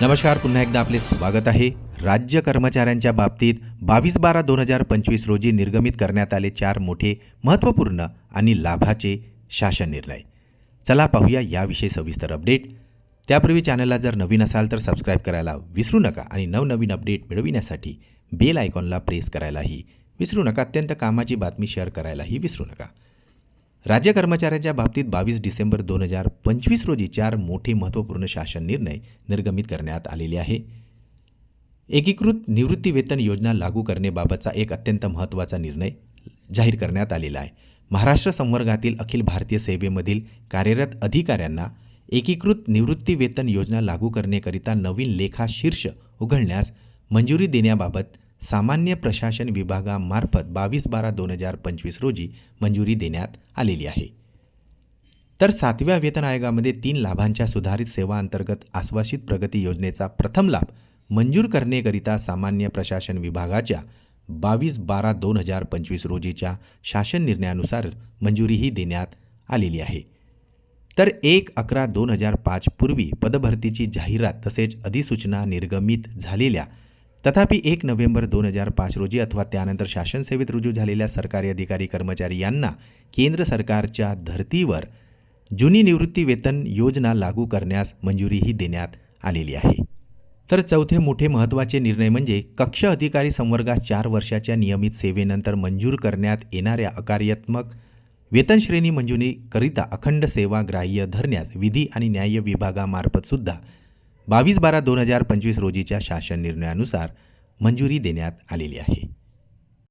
नमस्कार, पुन्हा एकदा आपले स्वागत आहे. राज्य कर्मचाऱ्यांच्या बाबतीत 22/12/2025 रोजी निर्गमित करण्यात आले 4 मोठे, महत्त्वपूर्ण आणि लाभाचे शासन निर्णय. चला पाहूया याविषयी सविस्तर अपडेट. त्यापूर्वी चॅनलला जर नवीन असाल तर सबस्क्राईब करायला विसरू नका आणि नवनवीन अपडेट मिळविण्यासाठी बेल आयकॉनला प्रेस करायलाही विसरू नका. अत्यंत कामाची बातमी शेअर करायलाही विसरू नका. राज्य कर्मचाऱ्यांच्या बाबतीत 22 डिसेंबर 2025 रोजी 4 मोठे महत्त्वपूर्ण शासन निर्णय निर्गमित करण्यात आलेले आहे. एकीकृत निवृत्ती वेतन योजना लागू करण्याबाबतचा एक अत्यंत महत्त्वाचा निर्णय जाहीर करण्यात आलेला आहे. महाराष्ट्र संवर्गातील अखिल भारतीय सेवेमधील कार्यरत अधिकाऱ्यांना एकीकृत निवृत्ती वेतन योजना लागू करण्याकरिता नवीन लेखा शीर्ष उघडण्यास मंजुरी देण्याबाबत सामान्य प्रशासन विभागामार्फत 22/12/2025 रोजी मंजुरी देण्यात आलेली आहे. तर 7व्या वेतन आयोगामध्ये 3 लाभांच्या सुधारित सेवा अंतर्गत आश्वासित प्रगती योजनेचा प्रथम लाभ मंजूर करण्याकरिता सामान्य प्रशासन विभागाच्या 22/12/2025 रोजीच्या शासन निर्णयानुसार मंजुरीही देण्यात आलेली आहे. तर 1/11/2005 पूर्वी पदभरतीची जाहिरात तसेच अधिसूचना निर्गमित झालेल्या तथापि 1 नोव्हेंबर 2005 रोजी अथवा त्यानंतर शासन सेवेत रुजू झालेल्या सरकारी अधिकारी कर्मचारी यांना केंद्र सरकारच्या धर्तीवर जुनी निवृत्ती वेतन योजना लागू करण्यास मंजुरीही देण्यात आलेली आहे. तर चौथे मोठे महत्त्वाचे निर्णय म्हणजे कक्ष अधिकारी संवर्गात 4 वर्षाच्या नियमित सेवेनंतर मंजूर करण्यात येणाऱ्या अकार्यात्मक वेतन श्रेणी मंजुरीकरिता अखंड सेवा ग्राह्य धरण्यास विधी आणि न्याय विभागामार्फत सुद्धा 22/12/2025 रोजीच्या शासन निर्णयानुसार मंजुरी देण्यात आलेली आहे.